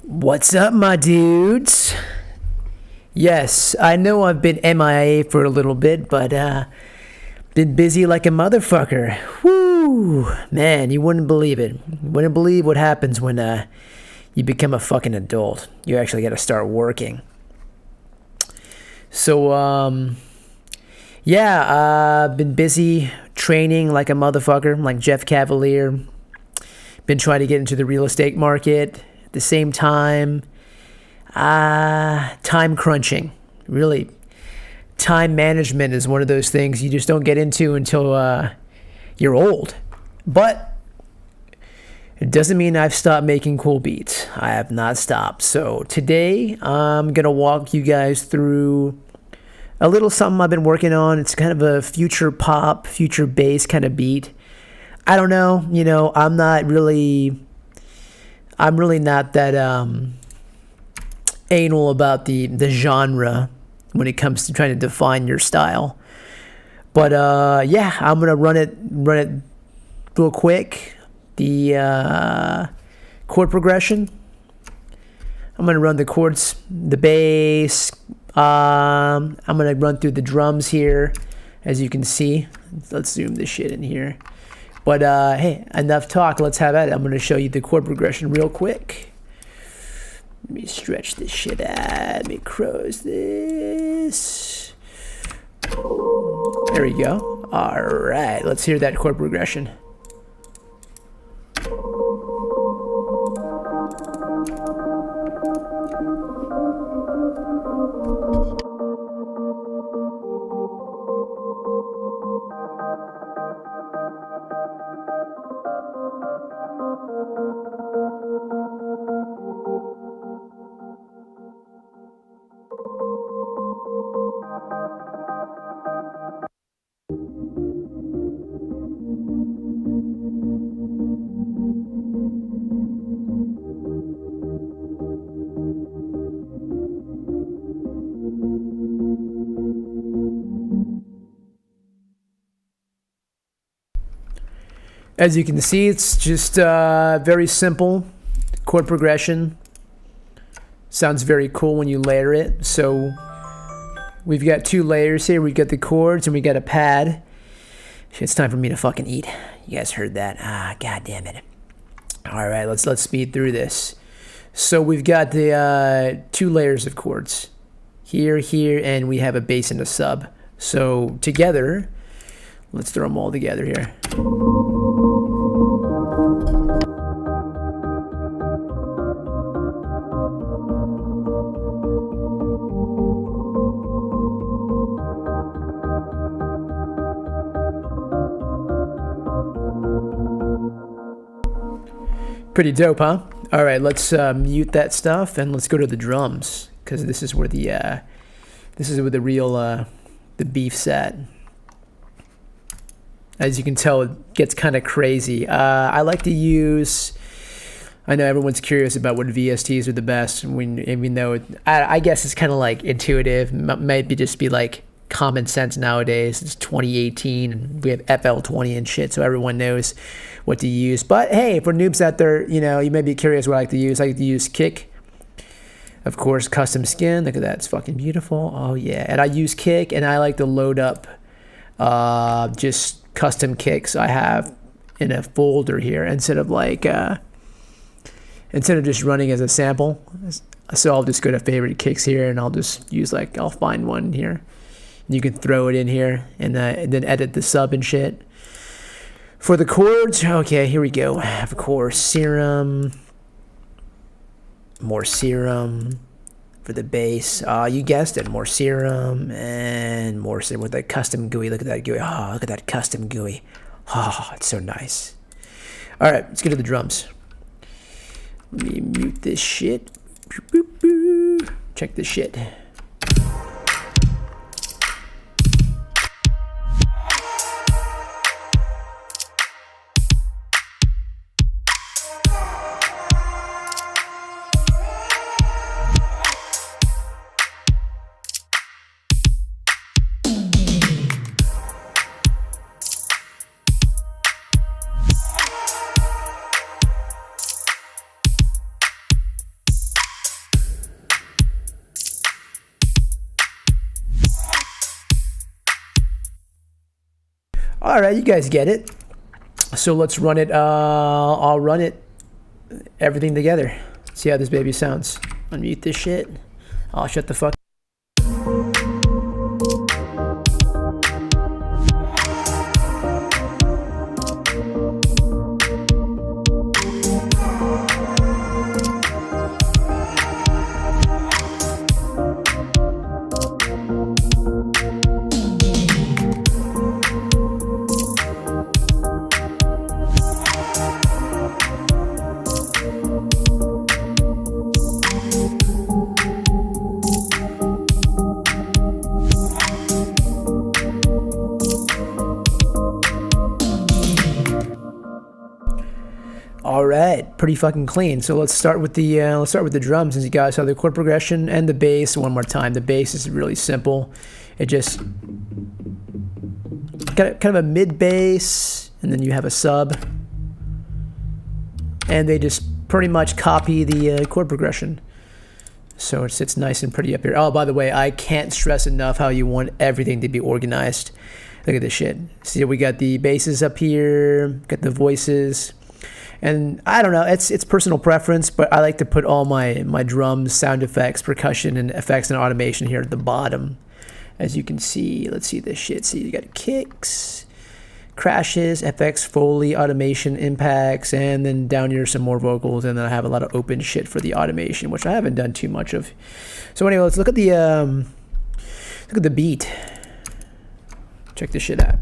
What's up, my dudes? Yes, I know I've been MIA for a little bit, but been busy like a motherfucker. Woo! Man, you wouldn't believe it. You wouldn't believe what happens when you become a fucking adult. You actually got to start working. So, yeah, I've been busy training like a motherfucker, like Jeff Cavalier. Been trying to get into the real estate market. At the same time, time crunching. Really, time management is one of those things you just don't get into until you're old. But it doesn't mean I've stopped making cool beats. I have not stopped. So today, I'm going to walk you guys through a little something I've been working on. It's kind of a future pop, future bass kind of beat. I don't know, I'm really not that anal about the genre when it comes to trying to define your style. But yeah, I'm gonna run it real quick. The chord progression. I'm gonna run the chords, the bass. I'm gonna run through the drums here, as you can see. Let's zoom this shit in here. But hey, enough talk. Let's have at it. I'm going to show you the chord progression real quick. Let me stretch this shit out. Let me close this. There we go. All right. Let's hear that chord progression. As you can see, it's just very simple chord progression. Sounds very cool when you layer it. So we've got two layers here. We've got the chords and we got a pad. It's time for me to fucking eat. You guys heard that? God damn it. All right, let's speed through this. So we've got the two layers of chords. Here, and we have a bass and a sub. So together, let's throw them all together here. Pretty dope, huh? All right, let's mute that stuff and let's go to the drums, because this is where the real the beef's at. As you can tell, it gets kind of crazy. I like to use. I know everyone's curious about what VSTs are the best. Even though I guess it's kind of like intuitive, maybe just be like common sense nowadays. It's 2018 and we have FL20 and shit, so everyone knows what to use. But hey, for noobs out there, you may be curious what I like to use. I like to use kick, of course, custom skin. Look at that, it's fucking beautiful. Oh yeah, and I use kick, and I like to load up just custom kicks I have in a folder here instead of just running as a sample. So I'll just go to favorite kicks here, and I'll just use I'll find one here. You can throw it in here and then edit the sub and shit. For the chords, okay, here we go. Of course, serum, more serum. For the bass, you guessed it, more serum and more serum with that custom GUI. Look at that GUI. Oh, look at that custom GUI. Oh, it's so nice. All right, let's get to the drums. Let me mute this shit. Check this shit. All right, you guys get it. So let's run it. I'll run it, everything together. See how this baby sounds. Unmute this shit. I'll shut the fuck. All right, pretty fucking clean. So let's start with the drums, since you guys saw the chord progression and the bass one more time. The bass is really simple. It just kind of a mid bass, and then you have a sub, and they just pretty much copy the chord progression. So it sits nice and pretty up here. Oh, by the way, I can't stress enough how you want everything to be organized. Look at this shit. See, we got the basses up here, got the voices. And I don't know, it's personal preference, but I like to put all my drums, sound effects, percussion, and effects and automation here at the bottom. As you can see, let's see this shit. See, you got kicks, crashes, FX, Foley, automation, impacts, and then down here some more vocals, and then I have a lot of open shit for the automation, which I haven't done too much of. So anyway, let's look at the beat. Check this shit out.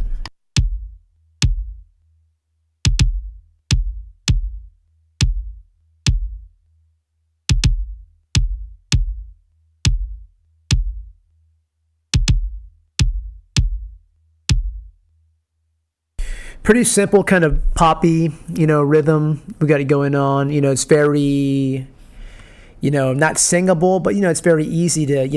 Pretty simple, kind of poppy, rhythm we got it going on. It's very, not singable, but it's very easy to,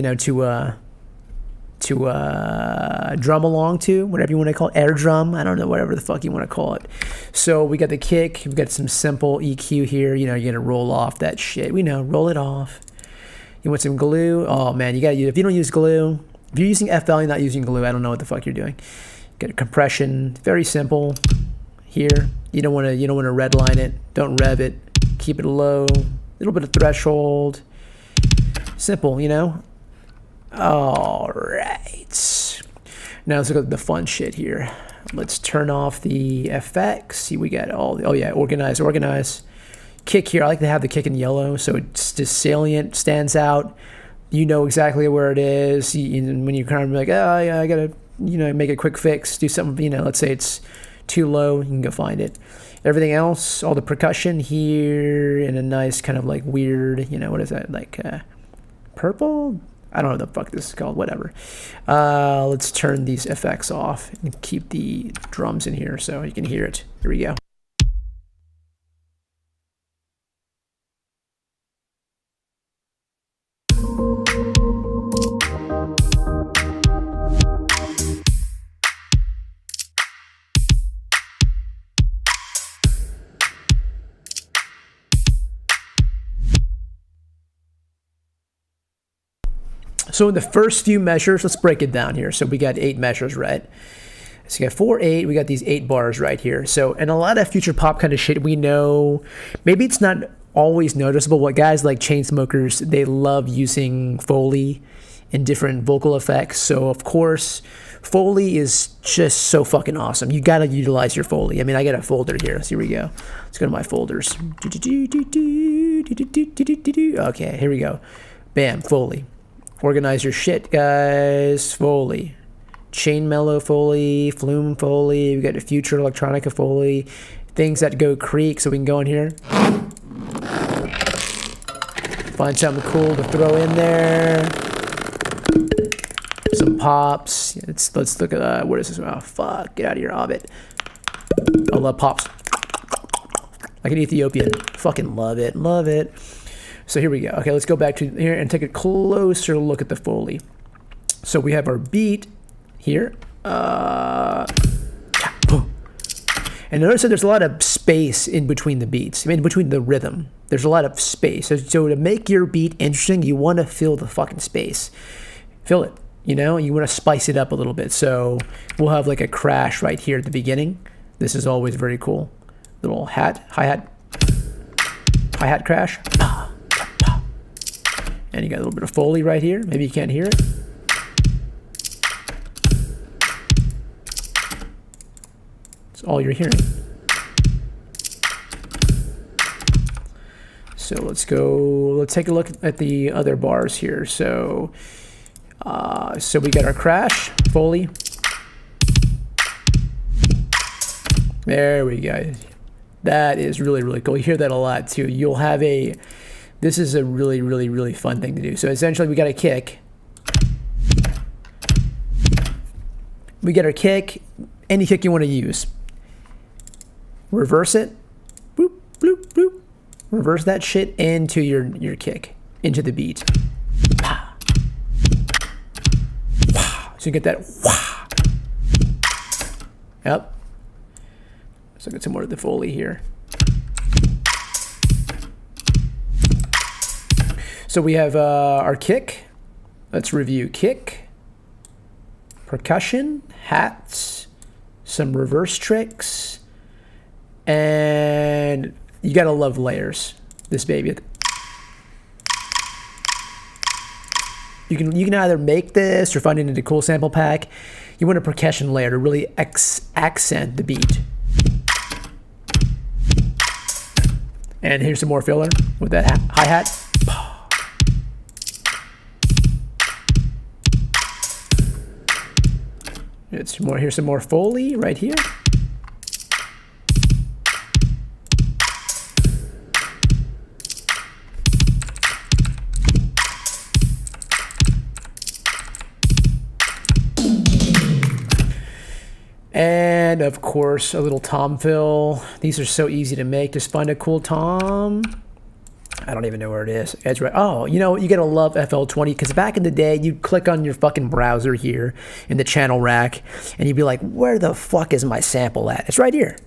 drum along to, whatever you want to call it, air drum. I don't know, whatever the fuck you want to call it. So we got the kick, we got some simple EQ here. You're gonna roll off that shit. We know, roll it off. You want some glue? Oh man, you gotta use. If you don't use glue, if you're using FL, you're not using glue. I don't know what the fuck you're doing. Get a compression, very simple. Here, you don't want to redline it. Don't rev it. Keep it low. A little bit of threshold. Simple, All right. Now let's look at the fun shit here. Let's turn off the effects. See, we got all. Oh yeah, organize. Kick here. I like to have the kick in yellow, so it's just salient, stands out. You know exactly where it is. When you kind of like, oh yeah, I gotta. Make a quick fix, do something, let's say it's too low, you can go find it. Everything else, all the percussion here in a nice kind of like weird, what is that, like purple? I don't know what the fuck this is called, whatever. Let's turn these effects off and keep the drums in here so you can hear it. Here we go. So in the first few measures, let's break it down here. So we got 8 measures, right? So you got 4, 8, we got these 8 bars right here. So, and a lot of future pop kind of shit, we know, maybe it's not always noticeable, but guys like Chainsmokers, they love using Foley and different vocal effects. So of course, Foley is just so fucking awesome. You gotta utilize your Foley. I mean, I got a folder here. So here we go. Let's go to my folders. Okay, here we go. Bam, Foley. Organize your shit, guys. Foley. Chain Mellow Foley, Flume Foley. We got the Future Electronica Foley. Things that go creak, so we can go in here. Find something cool to throw in there. Some pops. Let's look at, what is this? Oh, fuck. Get out of here, Hobbit. I love pops. Like an Ethiopian. Fucking love it. Love it. So here we go. Okay, let's go back to here and take a closer look at the Foley. So we have our beat here. And notice that there's a lot of space in between the beats, in between the rhythm. There's a lot of space. So to make your beat interesting, you want to fill the fucking space. Fill it. You know, you want to spice it up a little bit. So we'll have like a crash right here at the beginning. This is always very cool. Little hi-hat crash. And you got a little bit of Foley right here. Maybe you can't hear it. It's all you're hearing. So let's take a look at the other bars here. So we got our crash, Foley. There we go. That is really, really cool. You hear that a lot too. You'll have this is a really, really, really fun thing to do. So essentially we got a kick. We get our kick, any kick you want to use. Reverse it, boop, bloop, bloop. Reverse that shit into your kick, into the beat. So you get that. Yep. So get some more of the Foley here. So we have our kick. Let's review kick, percussion, hats, some reverse tricks, and you gotta love layers. This baby. You can either make this or find it in a cool sample pack. You want a percussion layer to really accent the beat. And here's some more filler with that hi-hat. Here's some more Foley right here. And of course, a little tom fill. These are so easy to make. Just find a cool tom. I don't even know where it is. It's right. Oh, you know, you gotta love FL20 because back in the day, you'd click on your fucking browser here in the channel rack, and you'd be like, "Where the fuck is my sample at?" It's right here.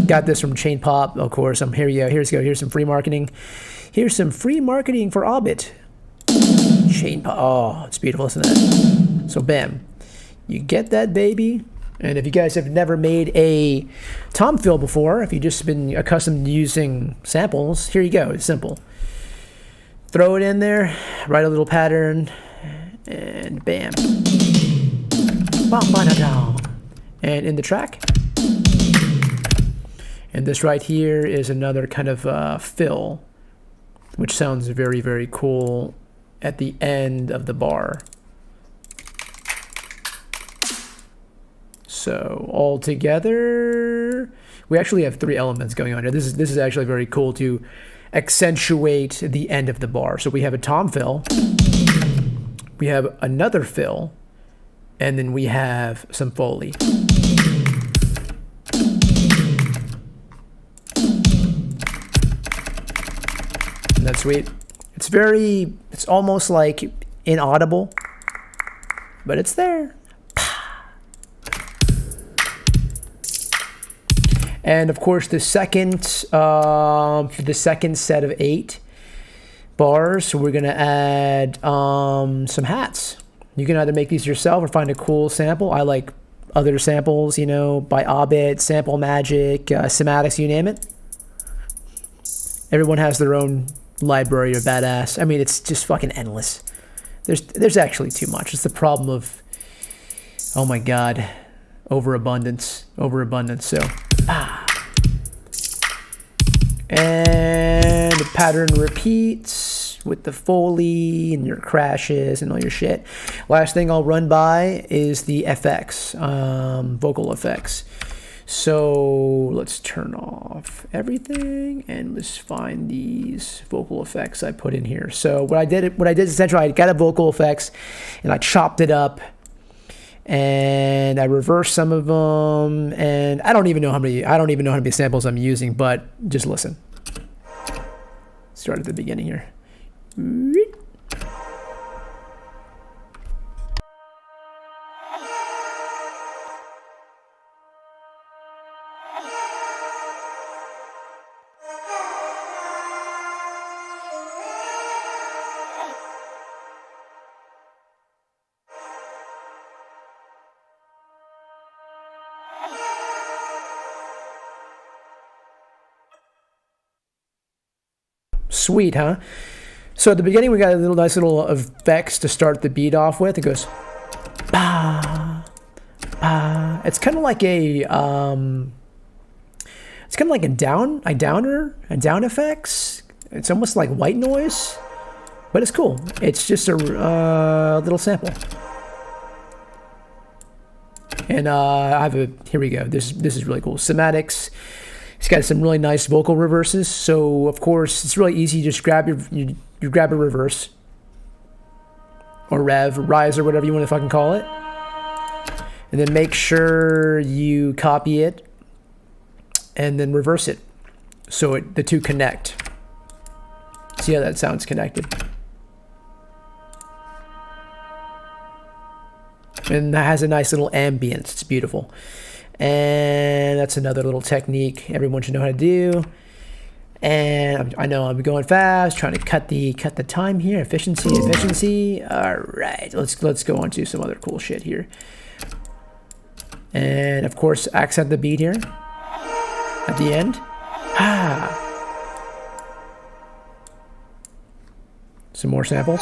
Got this from Chain Pop, of course. Here you go. Here's some free marketing. Here's some free marketing for Orbit. Chain Pop. Oh, it's beautiful, isn't it? So bam. You get that baby, and if you guys have never made a tom fill before, if you've just been accustomed to using samples, here you go. It's simple. Throw it in there, write a little pattern, and bam. And in the track. And this right here is another kind of fill, which sounds very, very cool at the end of the bar. So all together, we actually have 3 elements going on here. This is actually very cool to accentuate the end of the bar. So we have a tom fill, we have another fill, and then we have some Foley. And that's sweet. It's almost like inaudible, but it's there. And of course, the second set of 8 bars, we're gonna add some hats. You can either make these yourself or find a cool sample. I like other samples, you know, by Orbit, Sample Magic, Cymatics, you name it. Everyone has their own library of badass. I mean, it's just fucking endless. There's actually too much. It's the problem of, oh my God, overabundance. So. And the pattern repeats with the Foley and your crashes and all your shit. Last thing I'll run by is the FX, vocal effects. So let's turn off everything and let's find these vocal effects I put in here. So what I did essentially, I got a vocal effects and I chopped it up. And I reversed some of them, and I don't even know how many samples I'm using, but just listen. Start at the beginning here. Sweet, huh? So at the beginning, we got a nice little effects to start the beat off with. It goes, bah, bah. It's kind of like a, it's kind of like a downer effects. It's almost like white noise, but it's cool. It's just a little sample. And I have a, here we go. This is really cool. Cymatics. It's got some really nice vocal reverses. So of course it's really easy. You just grab you grab a reverse or rise or whatever you want to fucking call it, and then make sure you copy it and then reverse it so the two connect. See how that sounds connected. And that has a nice little ambience. It's beautiful. And that's another little technique everyone should know how to do. And I know I'm going fast, trying to cut the time here. Efficiency. All right, let's go on to some other cool shit here. And of course, accent the beat here at the end. Some more samples.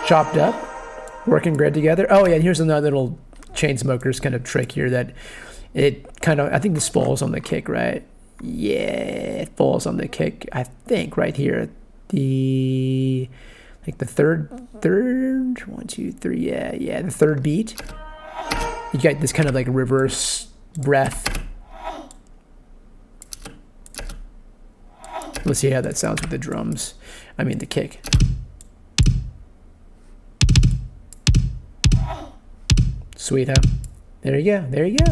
Chopped up, working great together. Oh yeah, and here's another little Chainsmokers kind of trick here that it kind of, I think this falls on the kick, right? Yeah, it falls on the kick, I think, right here. The, like the third, 1, 2, 3, yeah, the third beat. You got this kind of like reverse breath. Let's see how that sounds with the drums. I mean the kick. Sweet, huh? There you go. There you go.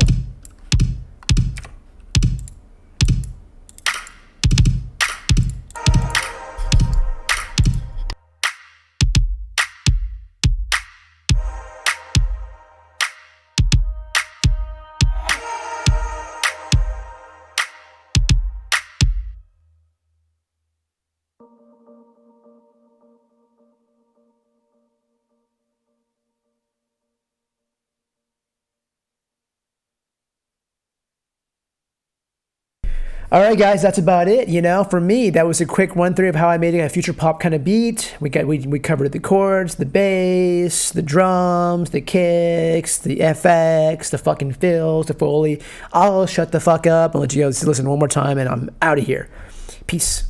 All right, guys, that's about it. You know, for me, that was a quick run through of how I made a future pop kind of beat. We covered the chords, the bass, the drums, the kicks, the FX, the fucking fills, the Foley. I'll shut the fuck up and let you guys listen one more time, and I'm out of here. Peace.